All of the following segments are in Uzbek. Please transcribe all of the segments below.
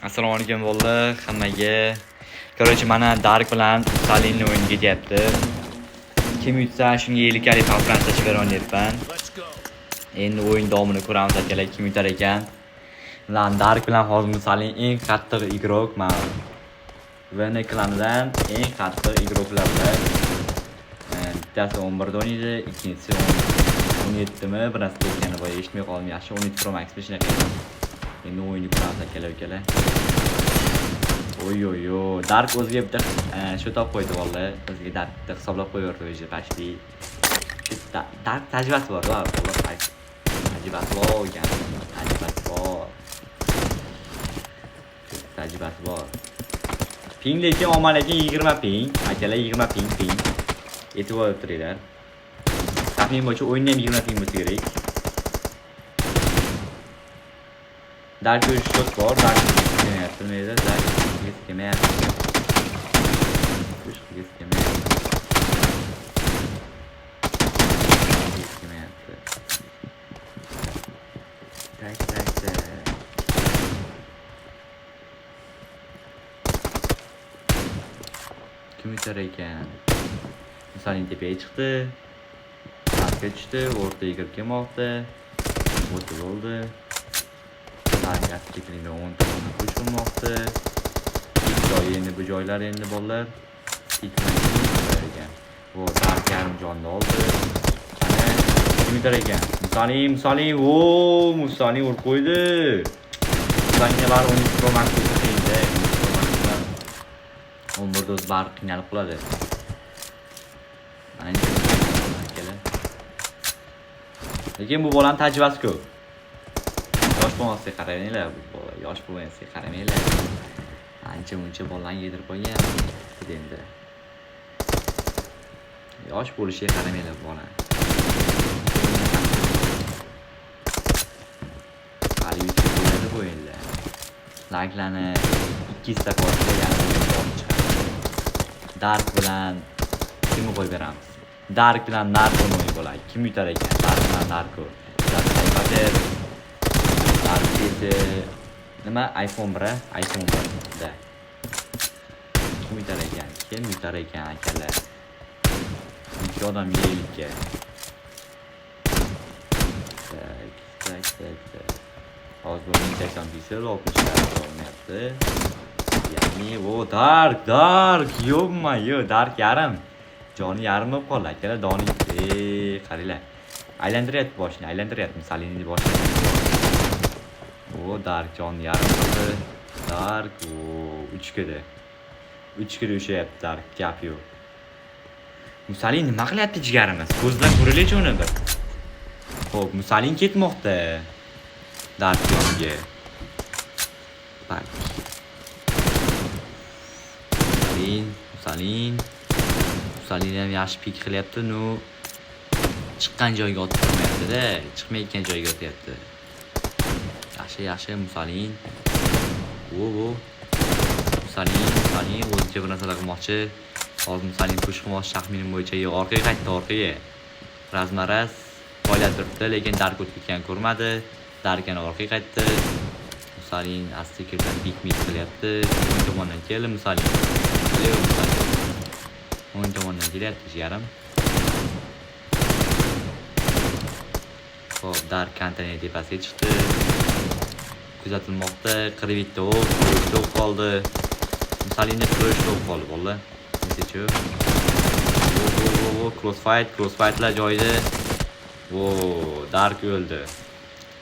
Assalomu alaykum bolalar, hammaga. Короче, mana Dark bilan Salinni o'yin ketyapti. Kim yutsa shunga 50 kali konferensiya beronyapman. Endi o'yin davomini ko'ramiz akalar, kim yutar ekan. Lan Dark bilan hozir Salin eng qattiq igrok men. VN klanidan eng qattiq igroklardan. Bittasi 11 da o'ynaydi, ikkinchisi 17 mi, birasi ketgani bo'yi eshitmay qoldim. Yaxshi 17 Pro Max shunaqa. Endi o'yinni ko'ramiz akalar. Oy. Dark o'ziga bitta shu top qo'ydi vallahi. O'ziga Dark bitta hisoblab qo'yverdi o'zi pashti. Dark tajribasi bor, vallahi. Tajribasi bor ekan. Tajribasi bor. Ping lekin omma lekin 20 ping. Akalar 20 ping. E'tibor turinglar. Taxmin bo'yicha o'yinda ham 20 ping bo'lsa kerak. Dark shot bor, Dark kemayapti, nima Dark kemayapti. Kim yutar ekan? Misalning tepaga chiqdi. Pastga tushdi, o'rtaga kirib kelmoqda. O'tib bo'ldi. Dark teknikada 10 tomonni qo'shilmoqda. Endi bu joylar endi bolalar ekan. Bu Dark yarim jonni oldi. Mana kim yutar ekan? Musalim, Musalim urib qo'ydi. Musalimga bari 12 Pro Max qo'ydi. 11 doz bari qiynalib qoladi. Lekin bu bolani tajribasi ko'p. Yosh bo'lmasiga qaramanglar, bu bola yosh bo'lmasiga qaramanglar. Ancha-muncha bolani yedirib qo'ygan endi. Yosh bo'lishiga qaramanglar bola. Hali yutib bo'ladi bu endi. Like'larni 200 ta qo'ysa yarim chiqadi. Dark bilan kimni qo'yib beramiz? Dark bilan Narko o'yin bo'ladi. Kim yutar ekan? Dark bilan Narko. Nima iPhone 1 da. Kim yutar ekan akalar? Ikki odam yelikka. Hozir bu 80 piksel 60 ta o'ynayapti. Ya'ni o Dark, yo'qmi? Dark yarim. Joni yarim bo'lib qoldi akalar. Doni qaranglar. Aylantiryapti boshini, Salinni boshini. O Dark joni yarim bo'ldi. Dark 3 kda. 3 kda ushlayapti Dark, gap yo'q. Musalin nima qilyapti jigarimiz? Ko'zdan ko'rilaychi uni bir. Xo'p, Musalin ketmoqda. Dark yoniga. Bak. Musalin ham yaxshi pik qilyapti, chiqqan joyga otib turmayapti-da, chiqmayotgan joyga otyapti. Yaxshi Musalin. Musalin o'zicha bir narsalar qilmoqchi. Hozir Musalin push qilmoqchi taxminim bo'yicha orqaga qaytdi. Razmaraz poylab turibdi, lekin Dark o'tib ketgan ko'rmadi. Dark yana orqaga qaytdi. Musalin asta-sekinlik pik qilyapti. O'ng tomondan keldi Musalin. O'ng tomondan kelyapti yarim. Xo'p, Dark konteyner tepasiga chiqdi. Kuzatilmoqda, qirvitda o'q qoldi. Musalinda o'q qoldi bolalar. Nechchu? Crossfightlar joyida. Dark o'ldi.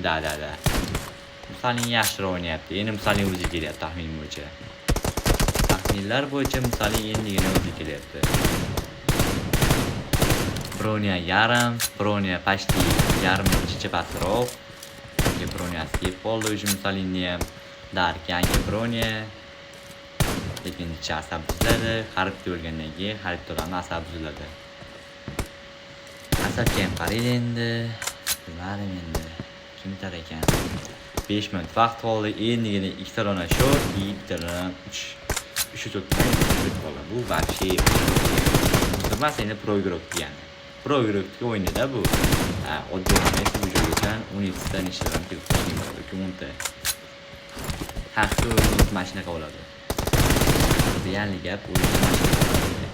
Da. Musalin yaxshiroq o'ynayapti. Endi Musalin o'zi kelyapti taxmin bo'yicha. Taxminlar bo'yicha Musalin endigina o'zi kelyapti. Bronya yarim, Bronya pashti yarim-chicha pastroq. Bronya skip qoldi o'sha Musalinni ham. Dark yangi Bronya. Lekin ichi asab buziladi. Haribda o'lgandan keyin haribdadan asab buziladi. Asabga ham qaraydi endi. Bilmadim endi. Kim yutar ekan? 5 minut vaqt qoldi. Endigina ikkita rona shot, ikkita rona 3 shot qoldi. Bu вообще. Bilmas endi pro igrok degani. Pro igrokga o'ynada bu. Oddiy emas bu joygacha 17 ta nishdan kelib qolgan. Haqiqiy o'yinimiz mana shunaqa bo'ladi. Realni gap o'yinda mana shunaqa bo'ladi.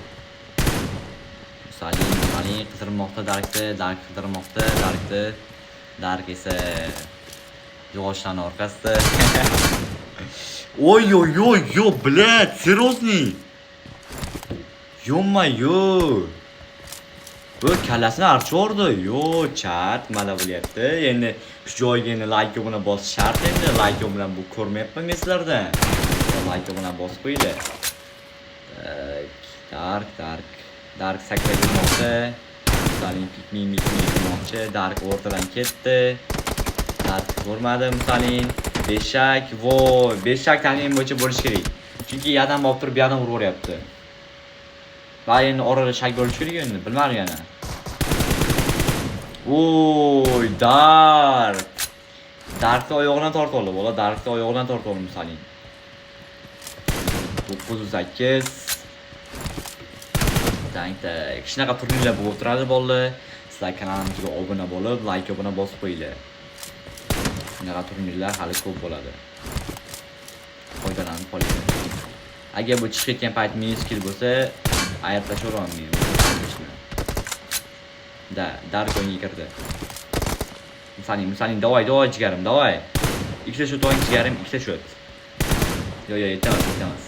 Saling qidirmoqda Darkni, Dark qidirmoqda Darkni. Dark esa yog'ochlarning orqasida. Ой-ой-ой, yo, блядь, серьезный? Ё-моё. Bu kallasini archordi. Yo, chat, mana bo'lyapti. Endi shu joyga endi like bilan bosish shart endi. Like bilan bu ko'rmayapman men sizlardan. Like bilan bosib qo'yinglar. Dark sakraymoqda. Saling pikmi Dark o'rtadan ketdi. Dark ko'rmadim Saling. Beshak, voy, beshak taxminim bo'yicha bo'lish kerak. Chunki yadan bo'lib turib, bu yoqdan urib o'ryapti. Va endi orada shak bo'lish kerak endi, bilmadim yana. Voy, Darkni oyog'idan tortib oldi, bola, Darkni oyog'idan tortib oldi Saling. 908. Tankda shunaqa turnirlar bo'lib turadi bolalar. Sizlar kanalimizga obuna bo'lib, like bilan bosib qo'yinglar. Shunaqa turnirlar hali ko'p bo'ladi. Foydalanib qoling. Agar bu chiqib ketgan payt minus kill bo'lsa, ayab tashlayman. Dark o'yinga kirdi. Saling, davay jigarim, davay. Ikkita shot o'yin jigarim, ikkita shot. Yo, yetamiz.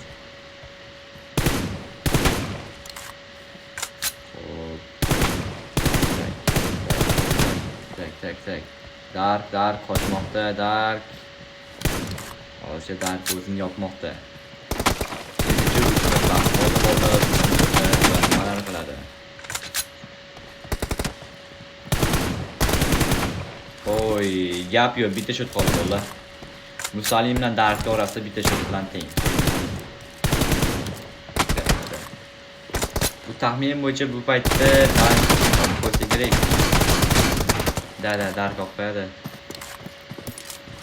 Tak. Dark qochmoqda, Dark. Hozircha Dark o'zini yopmoqda. Nimalar qiladi? Oy, gap yo'q, bitta shot qoldi bola. Musalim bilan Dark orasida bitta shot bilan teng. Bu taxminim bo'yicha bu paytda Dark qo'ysa kerak. Dark qo'yadi.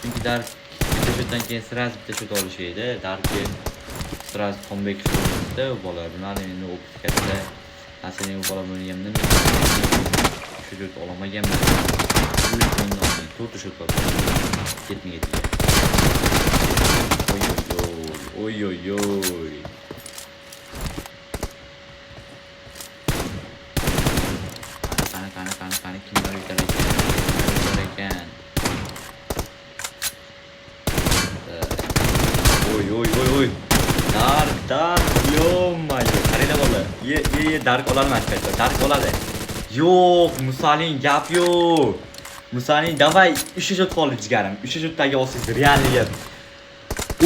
Chunki Dark bitta shotdan keyin sraz bitta shot olishi edi. Darkga sraz comeback qildi bola. Bilmadim endi u katta. Aslida u bola buni yemdim. Shu shot olmaganman. To'rt shot qoldi. Ketmaydi. Oy. Qani kimlar yutar ekan. Oy. Dark, yo-mayo. Qaranglar bola. Dark ololmas paytda. Dark oladi. Yo'q, Musaling gap yo'q. Musaling, davay, 3 shot qoldi jigarim. 3 shotdagi olsangiz realniga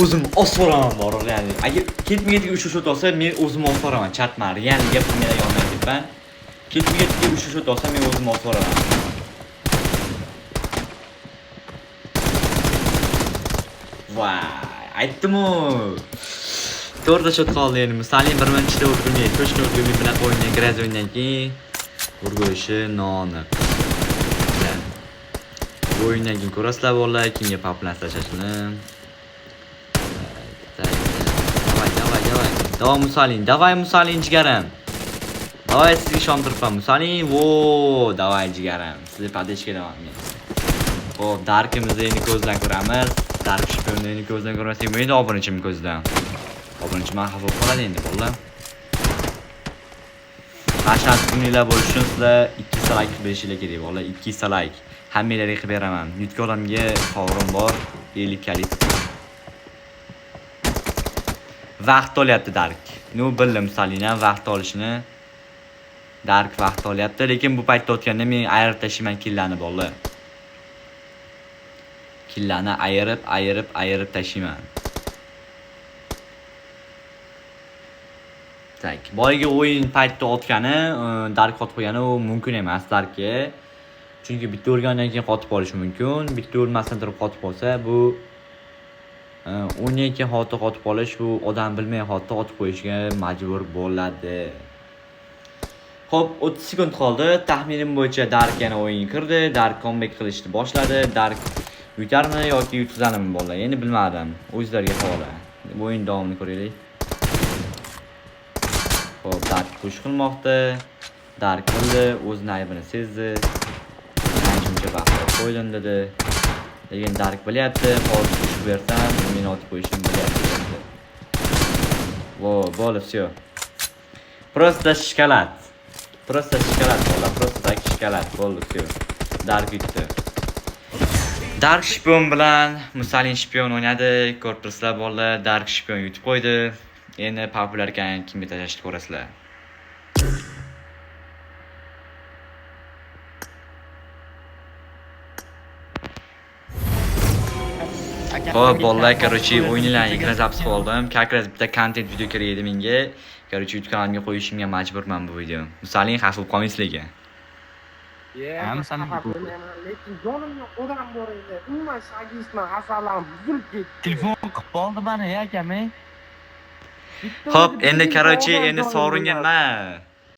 o'zim osvoraman bor, realni. Agar ketmaydigan 3 shot olsa, men o'zim osvoraman. Chatman, realniga qilmay yonmayapman. Ketmaydigan 3 shot olsa, men o'zim osvoraman. Vay, aytdim-ku. 4 shot qoldi endi. Musaling birmanchida o'rgilmay, to'shni o'rgilmay bilan o'ynagan, graz o'ynagan keyin urg'ilishi noaniq. O'yindan keyin ko'rasizlar bolalar, keyingi paplan tashlashini. Davay Musaling jigarim. Davay sizga ishontiribman Musaling. Davay jigarim. Sizga padeshga davom men. Xo'p, Darkimizni endi ko'zdan ko'ramiz. Dark shpiyonni ko'zdan ko'rmasak, men obunachim ko'zdan. Obunachim xafa bo'lib qoladi endi bolalar. Qashqat kunlar bo'lishi uchun sizlar 2 like berishingiz kerak bolalar. 2 like. Hammalarga qilib beraman. Yutkolamga sovrin bor, 50 kalik. Vaqt olyapti Dark. Bildim Salingdan vaqt olishini. Dark vaqt olyapti, lekin bu paytda o'tganda men ayirib tashlayman killarni bolalar. Killarni ayirib tashlayman. Tak, boyagi o'yin paytda o'tgani, Dark qotib qo'ygani u mumkin emas Darkga. Chunki bitta o'rgandan keyin qotib qolishi mumkin. Bitta o'rmasdan turib qotib qolsa, bu 12 hoti qotib qolish, bu odam bilmay hoti qotib qo'yishga majbur bo'ladi. Xo'p, 30 sekund qoldi. Taxminim bo'yicha Dark yana o'yinga kirdi. Dark comeback qilishni boshladi. Dark yutarmi yoki yutqazadimi bolalar? Endi bilmadim. O'zlariga havola. O'yin davomini ko'raylik. Xo'p, Dark push qilmoqda. Dark qildi, o'zining aybini sezdi. Anchuncha vaqt qo'ydim dedi. Lekin Dark bilyapti, hozir push bersam, meni otib qo'yishim bo'lyapti. Vo, bo'ldi, всё. Просто shkolat. Просто shkolat bo'ldi, просто так shkolat bo'ldi, всё. Dark yutdi. Dark shpion bilan Musalin shpion o'ynadi, korpuslar bo'ldi, Dark shpion yutib qo'ydi. Endi populyar ekan, kimga tashlashni ko'rasizlar. Xo'p, bolalar, короче, o'yinlar ekran zapis qildim. Как раз bitta kontent video kerak edi menga. Короче, YouTube kanalimga qo'yishimga majburman bu video. Musalin xavf bo'lib qolmaysizlarga. Lekin jonimga odam bor edi. Umuman shagistman, asablarim buzilib ketdi. Telefon qilib qoldi meni, akam. Xo'p, endi короче, endi sovringa nima?